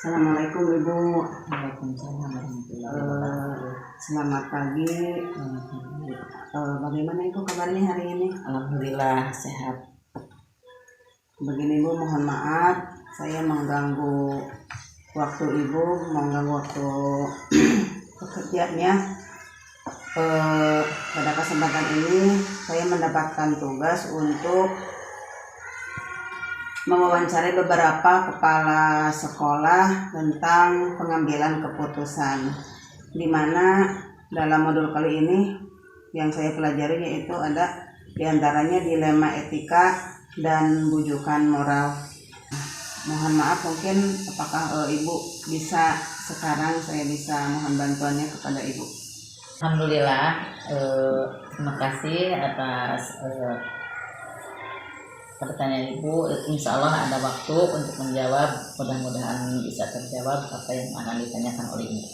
Assalamualaikum Ibu. Waalaikumsalam warahmatullahi wabarakatuh. Selamat pagi. Bagaimana Ibu kabarnya hari ini? Alhamdulillah sehat. Begini Ibu, mohon maaf saya mengganggu waktu Ibu, mengganggu waktu pekerjaannya. Pada kesempatan ini saya mendapatkan tugas untuk mewawancarai beberapa kepala sekolah tentang pengambilan keputusan, di mana dalam modul kali ini yang saya pelajari yaitu ada diantaranya dilema etika dan bujukan moral. Mohon maaf, mungkin apakah Ibu bisa sekarang saya bisa mohon bantuannya kepada Ibu. Alhamdulillah, terima kasih atas pertanyaan Ibu. Insya Allah ada waktu untuk menjawab, mudah-mudahan bisa terjawab apa yang akan ditanyakan oleh Ibu.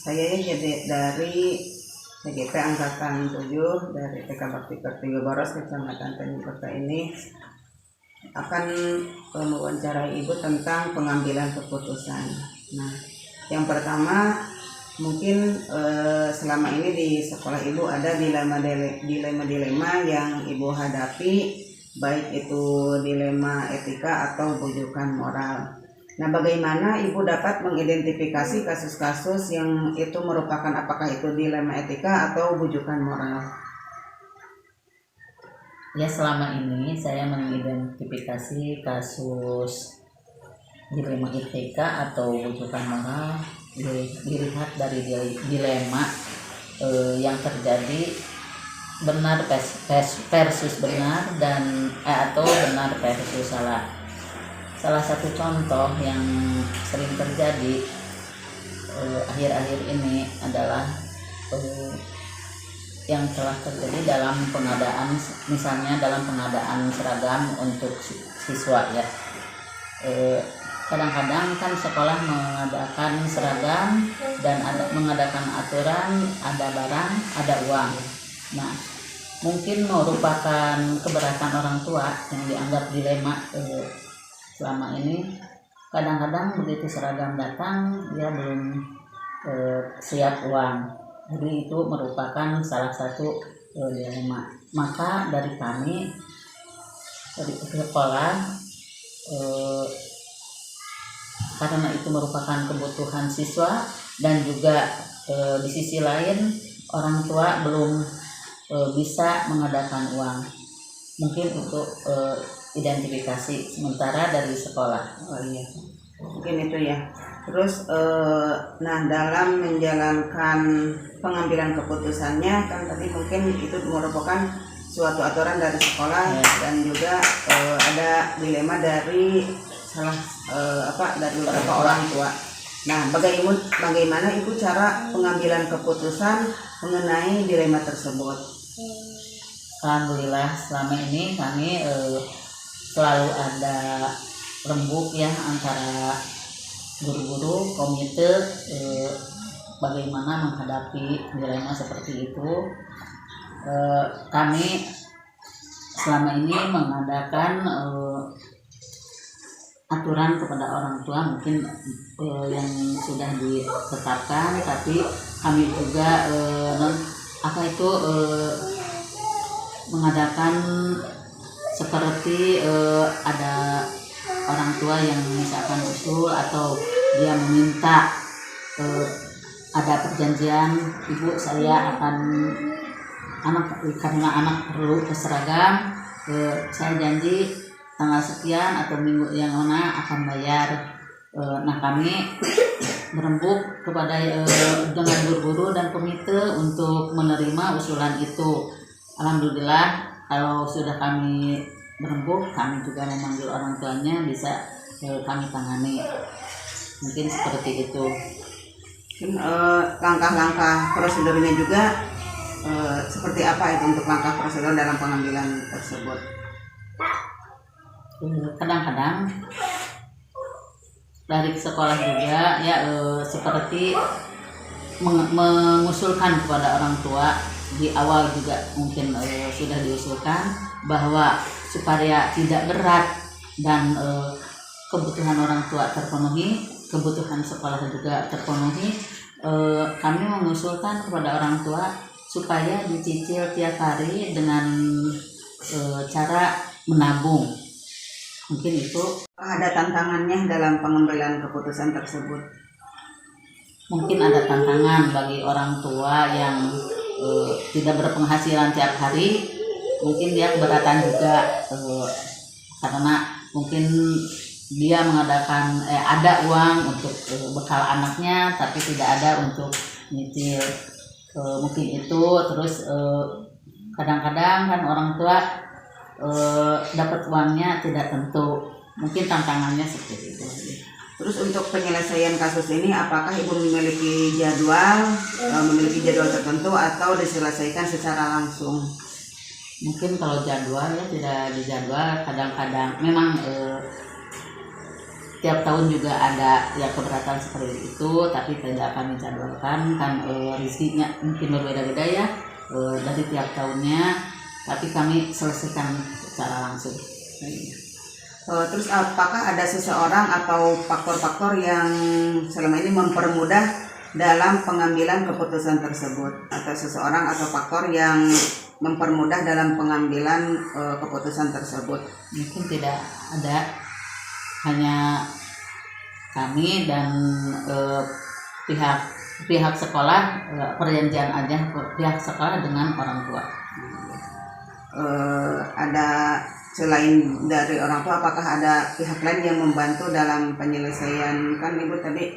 Saya jadi dari TGP Angkatan 7 dari TK Bakti Kartiga Boros Kecamatan Tanjung Kota ini akan mewawancarai Ibu tentang pengambilan keputusan. Nah, yang pertama mungkin selama ini di sekolah Ibu ada dilema-dilema yang Ibu hadapi, baik itu dilema etika atau bujukan moral. Nah, bagaimana Ibu dapat mengidentifikasi kasus-kasus yang itu merupakan apakah itu dilema etika atau bujukan moral? Ya, selama ini saya mengidentifikasi kasus dilema etika atau bujukan moral dilihat dari dilema yang terjadi benar versus benar dan atau benar versus salah. Salah satu contoh yang sering terjadi akhir-akhir ini adalah yang telah terjadi dalam pengadaan, misalnya dalam pengadaan seragam untuk siswa ya. Kadang-kadang kan sekolah mengadakan seragam dan mengadakan aturan, ada barang, ada uang. Nah, mungkin merupakan keberatan orang tua yang dianggap dilema selama ini. Kadang-kadang begitu seragam datang, dia belum siap uang. Jadi itu merupakan salah satu dilema. Maka dari kami, dari sekolah, karena itu merupakan kebutuhan siswa dan juga di sisi lain orang tua belum bisa mengadakan uang. Mungkin untuk identifikasi sementara dari sekolah. Oh iya, mungkin itu ya. Terus nah, dalam menjalankan pengambilan keputusannya kan tadi mungkin itu merupakan suatu aturan dari sekolah ya. Dan juga ada dilema dari dari beberapa orang tua. Nah, bagaimana Ibu cara pengambilan keputusan mengenai dilema tersebut? Alhamdulillah selama ini kami selalu ada rembuk ya antara guru-guru komite bagaimana menghadapi dilema seperti itu. Kami selama ini mengadakan aturan kepada orang tua mungkin yang sudah ditetapkan, tapi kami juga mengadakan seperti ada orang tua yang misalkan usul atau dia meminta ada perjanjian, Ibu saya akan karena anak perlu seragam, saya janji tanggal sekian atau minggu yang mana akan bayar. Nah, kami berembuk kepada dengan guru-guru dan komite untuk menerima usulan itu. Alhamdulillah kalau sudah kami berembuk, kami juga memanggil orang tuanya, bisa kami tangani. Mungkin seperti itu. Langkah-langkah prosedurnya juga seperti apa itu untuk langkah prosedur dalam pengambilan tersebut? Kadang-kadang dari sekolah juga ya seperti mengusulkan kepada orang tua di awal juga mungkin sudah diusulkan bahwa supaya tidak berat dan kebutuhan orang tua terpenuhi, kebutuhan sekolah juga terpenuhi, kami mengusulkan kepada orang tua supaya dicicil tiap hari dengan cara menabung. Mungkin itu Ada tantangannya dalam pengambilan keputusan tersebut. mungkin ada tantangan bagi orang tua yang tidak berpenghasilan tiap hari, mungkin dia keberatan juga karena mungkin dia mengadakan ada uang untuk bekal anaknya tapi tidak ada untuk nyicil mungkin itu. Terus kadang-kadang kan orang tua dapat uangnya tidak tentu, mungkin tantangannya seperti itu. Terus untuk penyelesaian kasus ini, apakah Ibu memiliki jadwal tertentu atau diselesaikan secara langsung? Mungkin kalau jadwal ya tidak dijadwal, kadang-kadang memang tiap tahun juga ada ya keberatan seperti itu, tapi tidak kami jadwalkan kan rezekinya mungkin berbeda-beda ya dari tiap tahunnya, tapi kami selesaikan secara langsung. Terus apakah ada seseorang atau faktor-faktor yang selama ini mempermudah dalam pengambilan keputusan tersebut, atau seseorang atau faktor yang mempermudah dalam pengambilan keputusan tersebut? Mungkin tidak ada, hanya kami dan pihak sekolah, perjanjian aja pihak sekolah dengan orang tua. Ada selain dari orang tua, apakah ada pihak lain yang membantu dalam penyelesaian? Kan Ibu tadi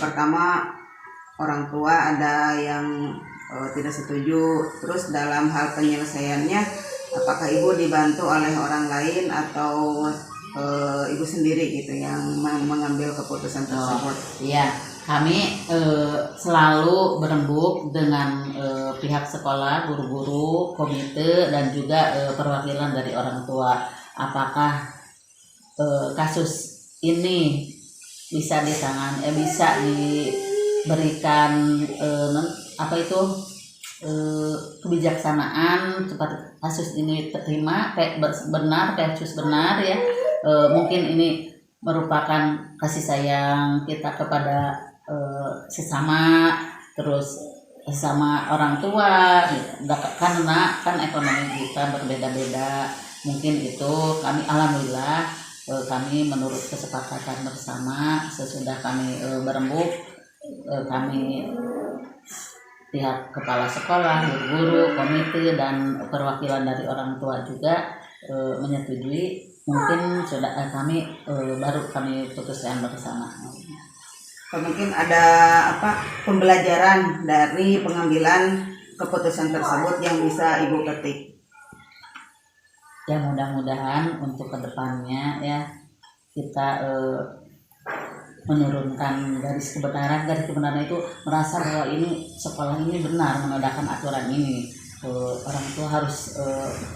pertama orang tua ada yang tidak setuju, terus dalam hal penyelesaiannya apakah Ibu dibantu oleh orang lain atau Ibu sendiri gitu yang mengambil keputusan tersebut? Iya, kami selalu berembuk dengan pihak sekolah, guru-guru, komite, dan juga perwakilan dari orang tua. Apakah kasus ini bisa bisa diberikan kebijaksanaan seperti kasus ini terima kasus benar ya. Mungkin ini merupakan kasih sayang kita kepada sesama, terus sama orang tua, karena kan ekonomi kita berbeda-beda. Mungkin itu kami alhamdulillah kami menurut kesepakatan bersama sesudah kami berembuk, kami pihak kepala sekolah, guru-guru, komite, dan perwakilan dari orang tua juga menyetujui. Mungkin sudah baru kami putuskan bersama. Mungkin ada pembelajaran dari pengambilan keputusan tersebut yang bisa Ibu petik? Ya mudah-mudahan untuk kedepannya ya kita menurunkan garis kebenaran itu merasa bahwa ini sekolah ini benar mengadakan aturan ini. Orang tua harus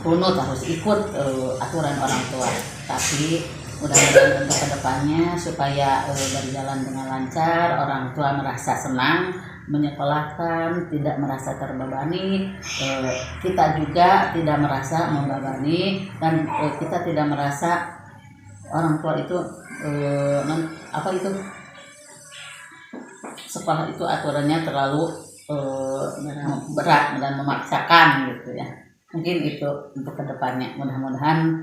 runut, harus ikut aturan orang tua. Tapi mudah-mudahan untuk kedepannya supaya berjalan dengan lancar, orang tua merasa senang menyekolahkan, tidak merasa terbebani, kita juga tidak merasa membebani, dan kita tidak merasa orang tua itu sekolah itu aturannya terlalu berat dan memaksakan gitu ya. Mungkin itu untuk kedepannya, mudah-mudahan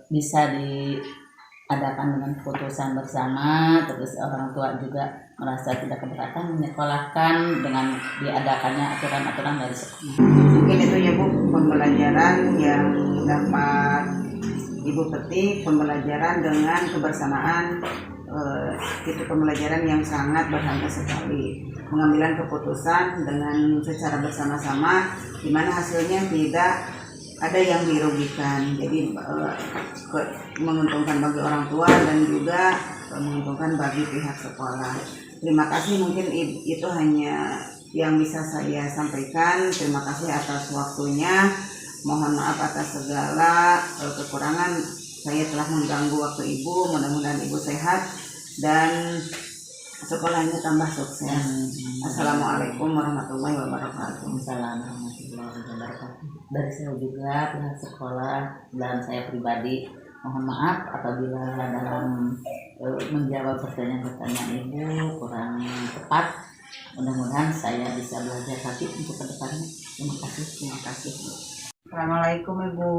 bisa diadakan dengan keputusan bersama, terus orang tua juga merasa tidak keberatan menyekolahkan dengan diadakannya aturan-aturan dari sekolah. Mungkin itu ya Bu, pembelajaran yang dapat Ibu petik, pembelajaran dengan kebersamaan. Itu pembelajaran yang sangat berharga sekali, pengambilan keputusan dengan secara bersama-sama, di mana hasilnya tidak ada yang dirugikan, jadi menguntungkan bagi orang tua dan juga menguntungkan bagi pihak sekolah. Terima kasih, mungkin itu hanya yang bisa saya sampaikan. Terima kasih atas waktunya, mohon maaf atas segala kekurangan. Saya telah mengganggu waktu Ibu, mudah-mudahan Ibu sehat dan sekolahnya tambah sukses. Assalamualaikum warahmatullahi wabarakatuh. Assalamualaikum warahmatullahi wabarakatuh. Dari saya juga pihak sekolah dan saya pribadi Mohon maaf apabila dalam menjawab pertanyaan-pertanyaan Ibu kurang tepat. Mudah-mudahan saya bisa belajar lagi untuk kedepannya. Terima kasih. Terima kasih. Assalamualaikum Ibu.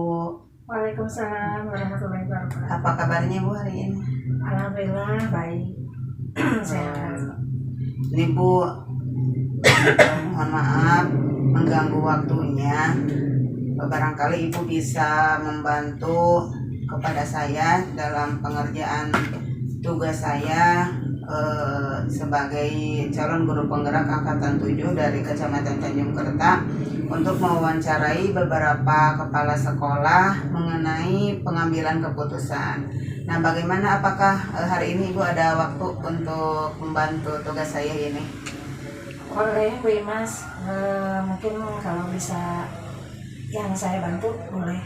Waalaikumsalam warahmatullahi wabarakatuh. Apa kabarnya Ibu hari ini? Alhamdulillah baik. Sehat. Ini Bu, mohon maaf mengganggu waktunya. Barangkali Ibu bisa membantu kepada saya dalam pengerjaan tugas saya sebagai calon guru penggerak angkatan 7 dari Kecamatan Tanjung Kerta untuk mewawancarai beberapa kepala sekolah mengenai pengambilan keputusan. Nah, bagaimana, apakah hari ini Ibu ada waktu untuk membantu tugas saya ini? Boleh Bu Imas, mungkin kalau bisa yang saya bantu boleh.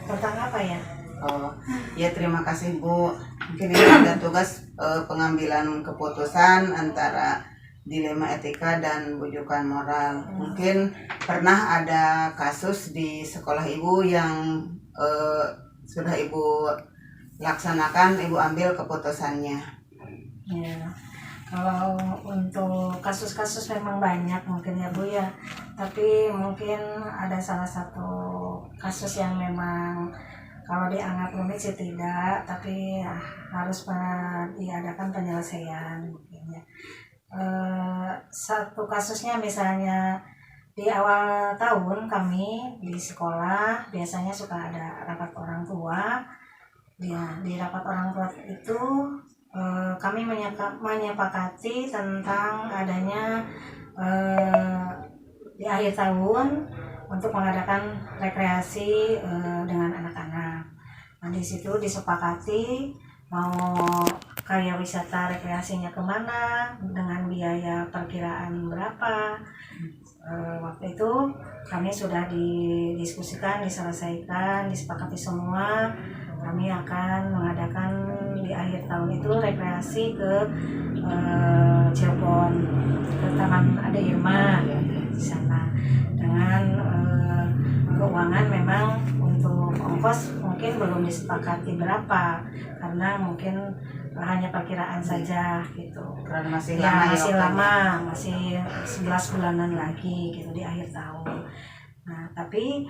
Tentang apa ya? Oh, ya terima kasih Bu. Mungkin ini ada tugas pengambilan keputusan antara dilema etika dan bujukan moral. Mungkin pernah ada kasus di sekolah Ibu yang sudah Ibu laksanakan, Ibu ambil keputusannya. Ya, kalau untuk kasus-kasus memang banyak mungkin ya Bu ya. Tapi mungkin ada salah satu kasus yang memang kalau dianggap rumit sih tidak, tapi ya, harus diadakan penyelesaian mungkin ya. Satu kasusnya misalnya di awal tahun kami di sekolah biasanya suka ada rapat orang tua. Di rapat orang tua itu kami menyepakati tentang adanya di akhir tahun untuk mengadakan rekreasi dengan anak-anak. Nah, di situ disepakati mau karya wisata rekreasinya kemana, dengan biaya perkiraan berapa. Waktu itu kami sudah didiskusikan, diselesaikan, disepakati semua. Kami akan mengadakan di akhir tahun itu rekreasi ke Cirebon, ke Taman Ade Irma di sana. Dengan keuangan memang untuk ongkos mungkin belum disepakati berapa, karena mungkin hanya perkiraan saja gitu. Karena masih Ya, lama masih ya, lama, masih 11 bulanan lagi gitu di akhir tahun. Nah, tapi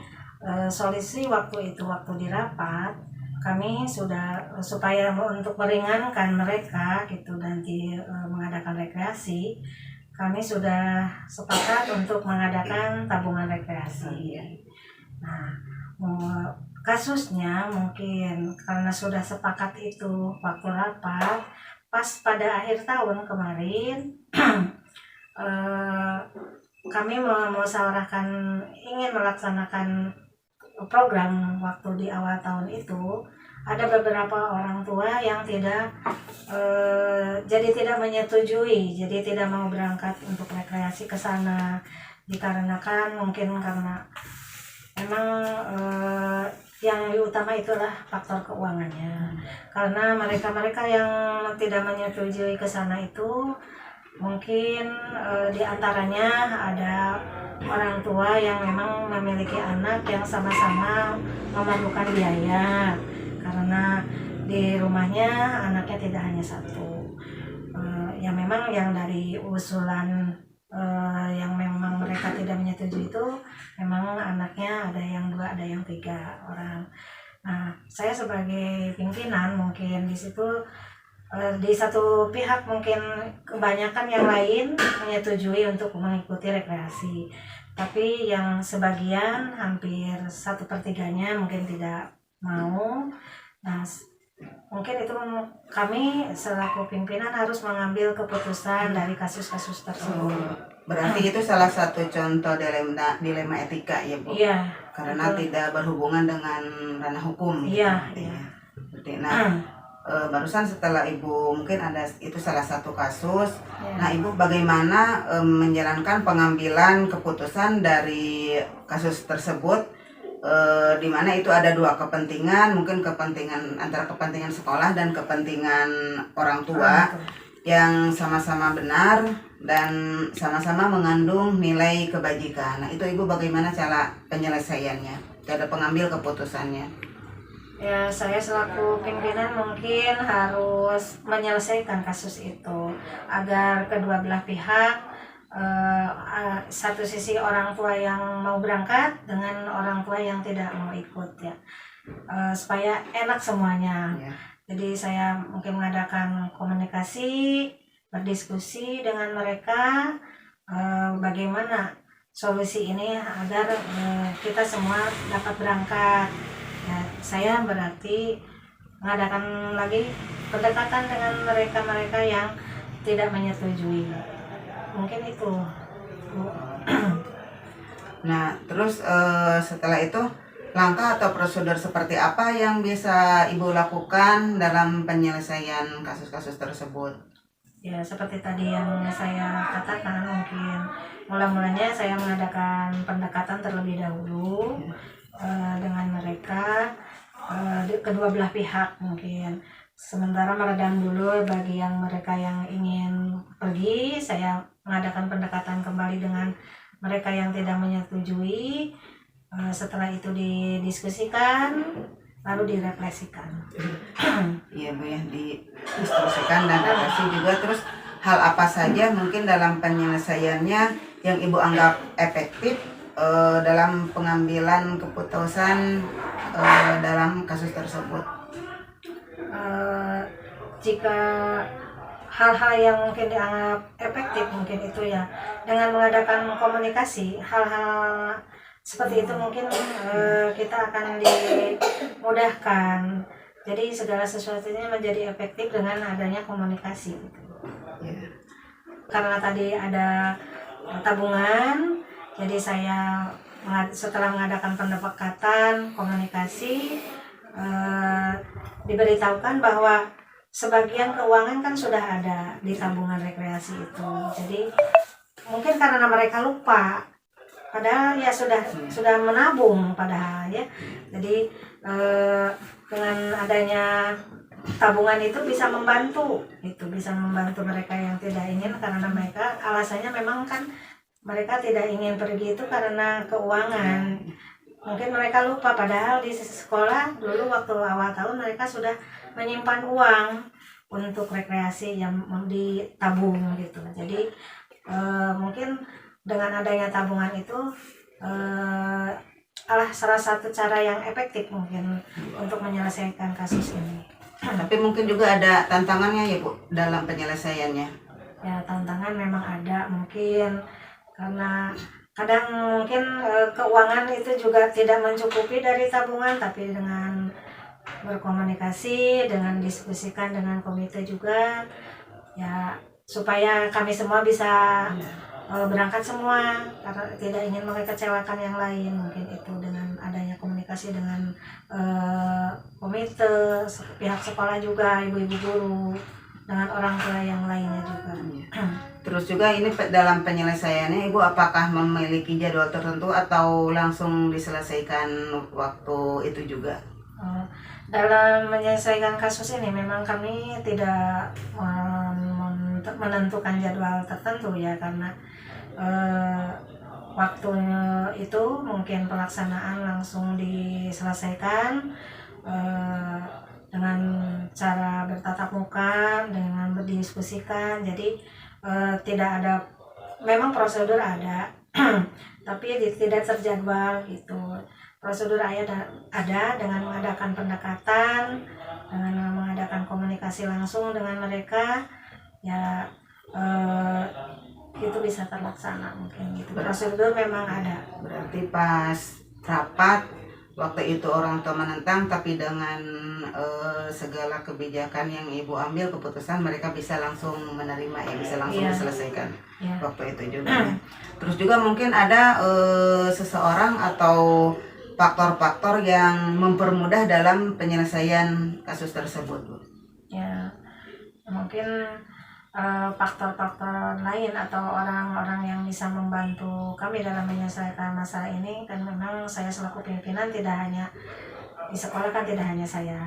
solusi waktu itu, waktu di rapat, kami sudah supaya untuk meringankan mereka gitu dan mengadakan rekreasi, kami sudah sepakat untuk mengadakan tabungan rekreasi. Nah, kasusnya mungkin karena sudah sepakat itu waktu rapat, pas pada akhir tahun kemarin kami memusyawarahkan ingin melaksanakan program waktu di awal tahun itu. Ada beberapa orang tua yang tidak jadi tidak menyetujui, jadi tidak mau berangkat untuk rekreasi ke sana, dikarenakan mungkin karena memang yang utama itulah faktor keuangannya. Karena mereka yang tidak menyetujui ke sana itu mungkin diantaranya ada orang tua yang memang memiliki anak yang sama-sama memerlukan biaya, karena di rumahnya anaknya tidak hanya satu. Ya memang yang dari usulan yang memang mereka tidak menyetujui itu memang anaknya ada yang 2, ada yang 3 orang. Nah, saya sebagai pimpinan mungkin di situ di satu pihak mungkin kebanyakan yang lain menyetujui untuk mengikuti rekreasi, tapi yang sebagian hampir 1/3 mungkin tidak mau. Nah, mungkin itu kami selaku pimpinan harus mengambil keputusan dari kasus-kasus tersebut. Berarti itu salah satu contoh dilema etika ya Bu? Iya. Karena betul. tidak berhubungan dengan ranah hukum. Iya. Seperti barusan setelah Ibu mungkin ada itu salah satu kasus. Ya. Nah, Ibu bagaimana menjalankan pengambilan keputusan dari kasus tersebut? Di mana itu ada 2 kepentingan, mungkin kepentingan antara kepentingan sekolah dan kepentingan orang tua yang sama-sama benar dan sama-sama mengandung nilai kebajikan. Nah, itu Ibu bagaimana cara penyelesaiannya, cara pengambil keputusannya? Ya, saya selaku pimpinan mungkin harus menyelesaikan kasus itu agar kedua belah pihak, satu sisi orang tua yang mau berangkat dengan orang tua yang tidak mau ikut ya, supaya enak semuanya. Ya. Jadi saya mungkin mengadakan komunikasi, berdiskusi dengan mereka, bagaimana solusi ini agar kita semua dapat berangkat. Ya, saya berarti mengadakan lagi pendekatan dengan mereka-mereka yang tidak menyetujui. Mungkin itu, Bu. Nah, terus setelah itu langkah atau prosedur seperti apa yang bisa Ibu lakukan dalam penyelesaian kasus-kasus tersebut? Ya, seperti tadi yang saya katakan, mungkin mula-mulanya saya mengadakan pendekatan terlebih dahulu dengan mereka, kedua belah pihak mungkin. Sementara meredam dulu bagi yang mereka yang ingin pergi, saya mengadakan pendekatan kembali dengan mereka yang tidak menyetujui. Setelah itu didiskusikan, lalu direfleksikan. Iya Bu ya, didiskusikan dan refleksi juga. Terus hal apa saja mungkin dalam penyelesaiannya yang Ibu anggap efektif dalam pengambilan keputusan dalam kasus tersebut? Jika hal-hal yang mungkin dianggap efektif mungkin itu ya dengan mengadakan komunikasi, hal-hal seperti itu mungkin kita akan dimudahkan. Jadi segala sesuatunya menjadi efektif dengan adanya komunikasi. Ya. Karena tadi ada tabungan, jadi saya setelah mengadakan pendekatan komunikasi, diberitahukan bahwa sebagian keuangan kan sudah ada di tabungan rekreasi itu. Jadi mungkin karena mereka lupa, padahal ya sudah menabung padahal ya. Jadi dengan adanya tabungan itu bisa membantu mereka yang tidak ingin, karena mereka alasannya memang kan mereka tidak ingin pergi itu karena keuangan. Mungkin mereka lupa padahal di sekolah dulu waktu awal tahun mereka sudah menyimpan uang untuk rekreasi yang ditabung gitu. Jadi mungkin dengan adanya tabungan itu salah satu cara yang efektif mungkin untuk menyelesaikan kasus ini. Tapi mungkin juga ada tantangannya ya Bu dalam penyelesaiannya. Ya, tantangan memang ada mungkin karena kadang mungkin keuangan itu juga tidak mencukupi dari tabungan, tapi dengan berkomunikasi, dengan diskusikan dengan komite juga ya, supaya kami semua bisa berangkat semua, karena tidak ingin mengecewakan yang lain. Mungkin itu dengan adanya komunikasi dengan komite, pihak sekolah juga, ibu-ibu guru, dengan orang tua yang lainnya juga. Terus juga ini dalam penyelesaiannya Ibu apakah memiliki jadwal tertentu atau langsung diselesaikan waktu itu juga? Dalam menyelesaikan kasus ini memang kami tidak menentukan jadwal tertentu ya, karena waktunya itu mungkin pelaksanaan langsung diselesaikan dengan cara bertatap muka, dengan berdiskusikan. Jadi tidak ada, memang prosedur ada tapi tidak terjadwal gitu. Prosedur ada dengan mengadakan pendekatan, dengan mengadakan komunikasi langsung dengan mereka ya, itu bisa terlaksana mungkin gitu. Prosedur memang ada. Berarti pas rapat waktu itu orang tua menentang, tapi dengan segala kebijakan yang Ibu ambil keputusan, mereka bisa langsung menerima ya, bisa langsung diselesaikan waktu itu juga. Terus juga mungkin ada seseorang atau faktor-faktor yang mempermudah dalam penyelesaian kasus tersebut, Bu. Ya, mungkin faktor-faktor lain atau orang-orang yang bisa membantu kami dalam menyelesaikan masalah ini kan. Memang saya selaku pimpinan tidak hanya di sekolah, kan tidak hanya saya,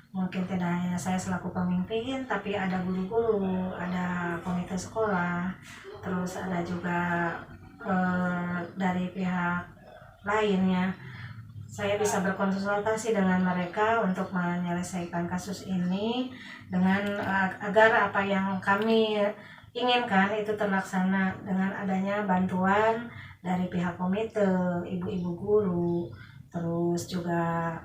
mungkin tidak hanya saya selaku pemimpin, tapi ada guru-guru, ada komite sekolah, terus ada juga dari pihak lainnya. saya bisa berkonsultasi dengan mereka untuk menyelesaikan kasus ini dengan agar apa yang kami inginkan itu terlaksana dengan adanya bantuan dari pihak komite, ibu-ibu guru, terus juga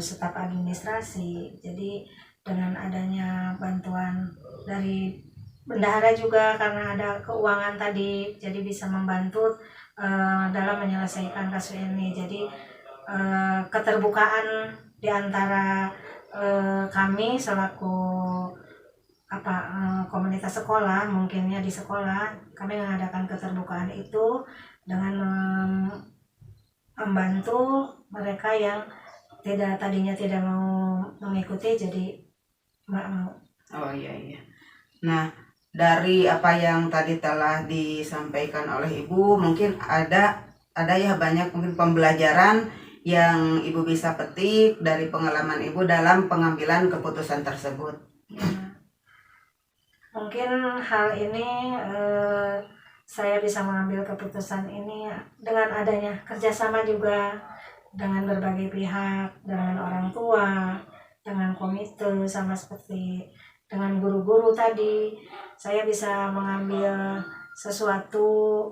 staf administrasi. Jadi dengan adanya bantuan dari bendahara juga karena ada keuangan tadi, jadi bisa membantu dalam menyelesaikan kasus ini. Jadi keterbukaan di antara kami selaku komunitas sekolah, mungkinnya di sekolah kami mengadakan keterbukaan itu dengan membantu mereka yang tadinya tidak mau mengikuti, jadi mau. Oh iya. Nah, dari apa yang tadi telah disampaikan oleh Ibu, mungkin ada ya banyak mungkin pembelajaran yang Ibu bisa petik dari pengalaman Ibu dalam pengambilan keputusan tersebut. Ya. Mungkin hal ini saya bisa mengambil keputusan ini dengan adanya kerjasama juga dengan berbagai pihak, dengan orang tua, dengan komite, sama seperti dengan guru-guru tadi. Saya bisa mengambil sesuatu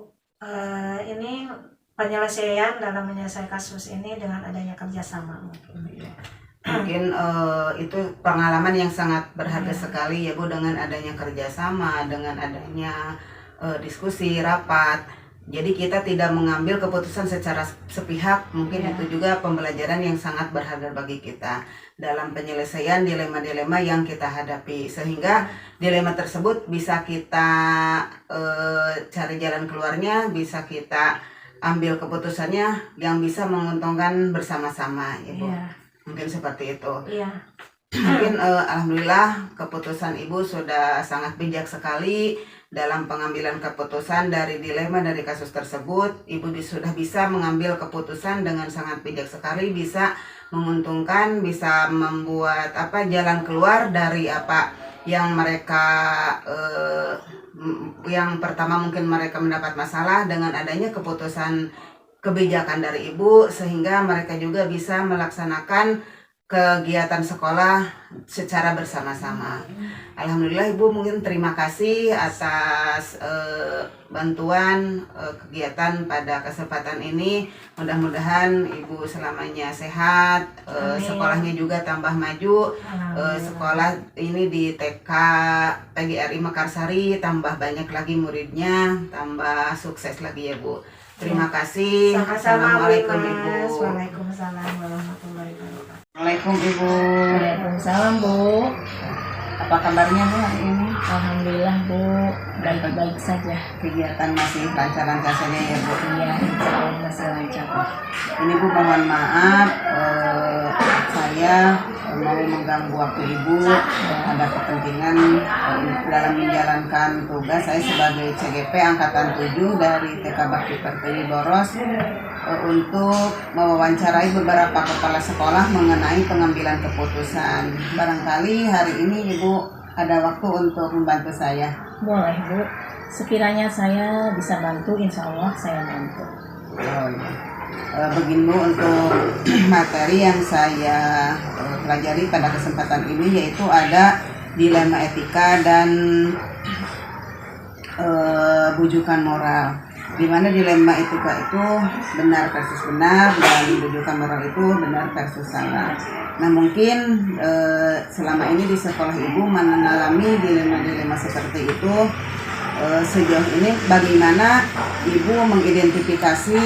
ini penyelesaian dalam menyelesaikan kasus ini dengan adanya kerjasama. Mungkin itu pengalaman yang sangat berharga sekali ya Bu, dengan adanya kerjasama, dengan adanya diskusi, rapat. Jadi kita tidak mengambil keputusan secara sepihak. Mungkin itu juga pembelajaran yang sangat berharga bagi kita dalam penyelesaian dilema-dilema yang kita hadapi, sehingga dilema tersebut bisa kita cari jalan keluarnya, bisa kita ambil keputusannya yang bisa menguntungkan bersama-sama ya Bu. Mungkin seperti itu. Mungkin alhamdulillah keputusan Ibu sudah sangat bijak sekali dalam pengambilan keputusan dari dilema dari kasus tersebut. Ibu sudah bisa mengambil keputusan dengan sangat bijak sekali, bisa menguntungkan, bisa membuat jalan keluar dari apa yang mereka yang pertama mungkin mereka mendapat masalah dengan adanya keputusan kebijakan dari Ibu, sehingga mereka juga bisa melaksanakan kegiatan sekolah secara bersama-sama. Alhamdulillah Ibu, mungkin terima kasih atas bantuan kegiatan pada kesempatan ini. Mudah-mudahan Ibu selamanya sehat, sekolahnya juga tambah maju, sekolah ini di TK PGRI Mekarsari tambah banyak lagi muridnya, tambah sukses lagi ya Bu. Terima kasih. Assalamualaikum Ibu. Waalaikumsalam warahmatullahi wabarakatuh. Assalamualaikum Ibu. Waalaikumsalam Bu. Apa kabarnya Bu hari ini? Alhamdulillah Bu, baik-baik saja. Kegiatan masih lancar-lancar saja ya Bu? Iya, insya Allah masih lancar. Ini Bu, mohon maaf, saya mau mengganggu waktu Ibu. Ada kepentingan dalam menjalankan tugas saya sebagai CGP Angkatan 7 dari TK Bakti Pertiwi Boros untuk mewawancarai beberapa kepala sekolah mengenai pengambilan keputusan. Barangkali hari ini Ibu ada waktu untuk membantu saya. Boleh Bu, sekiranya saya bisa bantu, insya Allah saya bantu. Oh iya. Begini Bu, untuk materi yang saya pelajari pada kesempatan ini yaitu ada dilema etika dan bujukan moral, di mana dilema etika itu benar versus benar dan bujukan moral itu benar versus salah. Nah mungkin selama ini di sekolah Ibu mengalami dilema-dilema seperti itu. Sejauh ini bagaimana Ibu mengidentifikasi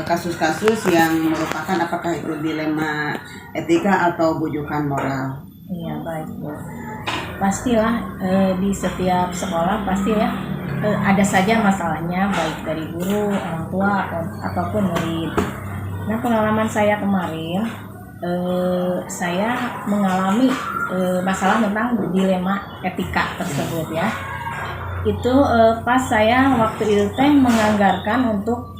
kasus-kasus yang merupakan apakah itu dilema etika atau bujukan moral? Iya baik Bu. Pastilah di setiap sekolah pasti ya ada saja masalahnya, baik dari guru, orang tua ataupun murid. Nah pengalaman saya kemarin saya mengalami masalah tentang dilema etika tersebut ya. Itu pas saya waktu itu menganggarkan untuk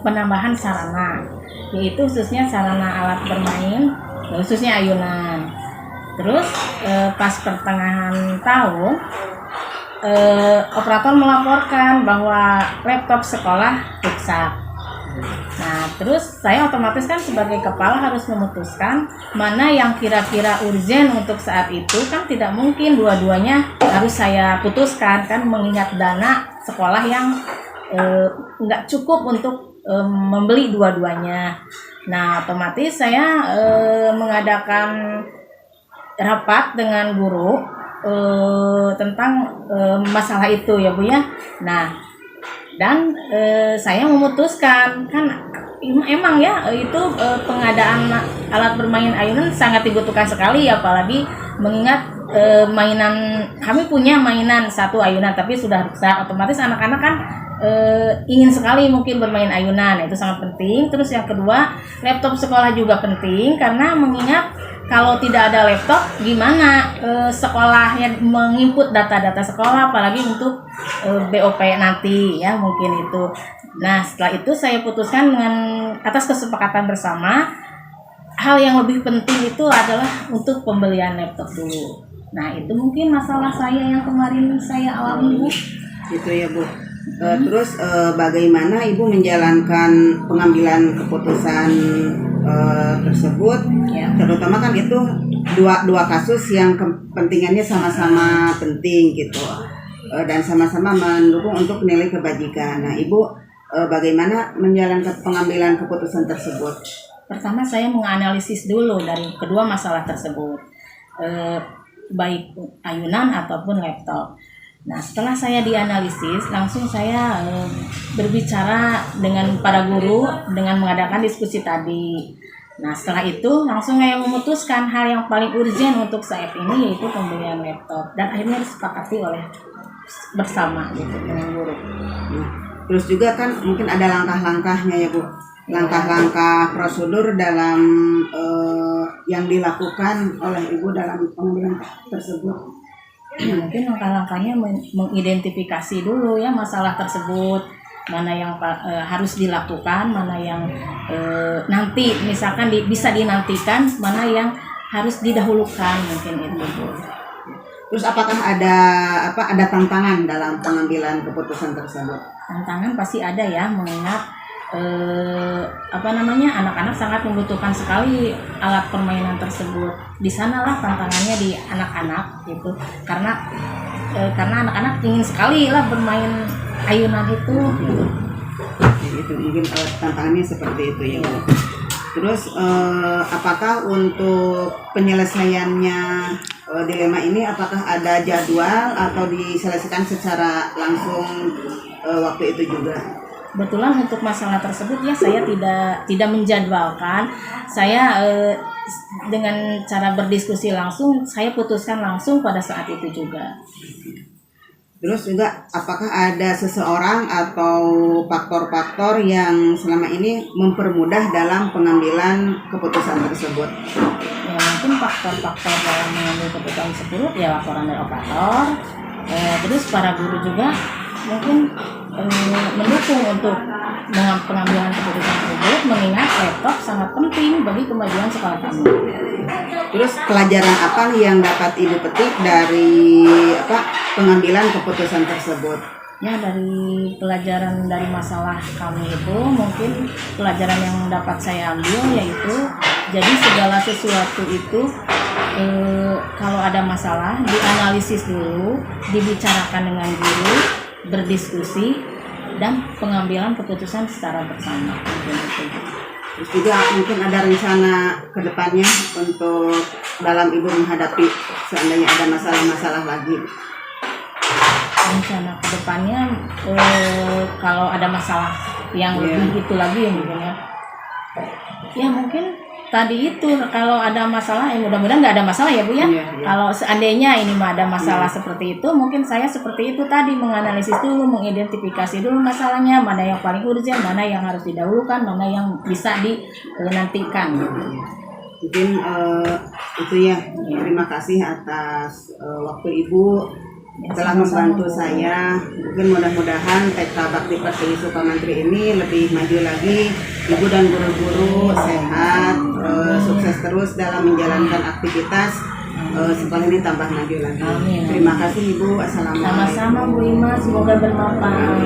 penambahan sarana, yaitu khususnya sarana alat bermain, khususnya ayunan. Terus pas pertengahan tahun operator melaporkan bahwa laptop sekolah rusak. Nah terus saya otomatis kan sebagai kepala harus memutuskan mana yang kira-kira urgent untuk saat itu. Kan tidak mungkin dua-duanya harus saya putuskan kan, mengingat dana sekolah yang nggak cukup untuk membeli dua-duanya. Nah, otomatis saya mengadakan rapat dengan guru tentang masalah itu ya Bu ya. Nah, dan saya memutuskan kan emang ya itu pengadaan alat bermain ayunan sangat dibutuhkan sekali, apalagi mengingat mainan, kami punya mainan satu ayunan tapi sudah rusak, otomatis anak-anak kan ingin sekali mungkin bermain ayunan, itu sangat penting. Terus yang kedua, laptop sekolah juga penting karena mengingat kalau tidak ada laptop gimana sekolahnya menginput data-data sekolah, apalagi untuk BOP nanti ya, mungkin itu. Nah, setelah itu saya putuskan dengan atas kesepakatan bersama, hal yang lebih penting itu adalah untuk pembelian laptop dulu. Nah, itu mungkin masalah saya yang kemarin saya alami Bu. Gitu ya Bu. Terus bagaimana Ibu menjalankan pengambilan keputusan tersebut, Ya. terutama kan itu dua kasus yang kepentingannya sama-sama penting gitu, dan sama-sama mendukung untuk nilai kebajikan. Nah, Ibu bagaimana menjalankan pengambilan keputusan tersebut? Pertama saya menganalisis dulu dari kedua masalah tersebut, baik ayunan ataupun laptop. Nah, setelah saya dianalisis, langsung saya berbicara dengan para guru dengan mengadakan diskusi tadi. Nah, setelah itu langsung saya memutuskan hal yang paling urgent untuk saat ini, yaitu pembelian laptop, dan akhirnya disepakati oleh bersama gitu dengan guru. Nah, terus juga kan mungkin ada langkah-langkahnya ya Bu, langkah-langkah prosedur dalam yang dilakukan oleh Ibu dalam pengambilan tersebut. Mungkin langkah-langkahnya mengidentifikasi dulu ya masalah tersebut, mana yang harus dilakukan, mana yang nanti misalkan bisa dinantikan, mana yang harus didahulukan, mungkin itu Bu. Terus apakah ada tantangan dalam pengambilan keputusan tersebut? Tantangan pasti ada ya, mengingat anak-anak sangat membutuhkan sekali alat permainan tersebut. Di sanalah tantangannya di anak-anak gitu, karena anak-anak ingin sekali lah bermain ayunan itu gitu. Itu mungkin tantangannya seperti itu ya Bu. Terus apakah untuk penyelesaiannya dilema ini, apakah ada jadwal atau diselesaikan secara langsung waktu itu juga? Kebetulan untuk masalah tersebut ya saya tidak menjadwalkan. Saya dengan cara berdiskusi langsung, saya putuskan langsung pada saat itu juga. Terus juga apakah ada seseorang atau faktor-faktor yang selama ini mempermudah dalam pengambilan keputusan tersebut? Ya, mungkin faktor-faktor dalam mengambil keputusan tersebut ya laporan dari operator. Terus para guru juga mungkin mendukung untuk pengambilan keputusan tersebut, mengingat laptop sangat penting bagi kemajuan sekolah kami. Terus pelajaran apa nih yang dapat Ibu petik dari pengambilan keputusan tersebut? Ya, dari pelajaran dari masalah kami itu, mungkin pelajaran yang dapat saya ambil yaitu jadi segala sesuatu itu kalau ada masalah dianalisis dulu, dibicarakan dengan guru, berdiskusi, dan pengambilan keputusan secara bersama. Terus juga mungkin ada rencana ke depannya untuk dalam Ibu menghadapi seandainya ada masalah-masalah lagi. Rencana ke depannya kalau ada masalah yang lebih itu lagi mungkin ya. Ya mungkin tadi itu kalau ada masalah, mudah-mudahan nggak ada masalah ya Bu ya. Kalau seandainya ini ada masalah seperti itu, mungkin saya seperti itu tadi, menganalisis dulu, mengidentifikasi dulu masalahnya, mana yang paling urgent, mana yang harus didahulukan, mana yang bisa dinantikan. Mungkin itu ya. Terima kasih atas waktu Ibu telah membantu saya. Mungkin mudah-mudahan TK Bakti Pertiwi Sukamantri ini lebih maju lagi. Ibu dan guru-guru sehat, sukses terus dalam menjalankan aktivitas sekolah ini tambah maju lagi. Amin. Terima kasih Ibu. Assalamualaikum. Sama-sama Bu Ima, semoga bermanfaat.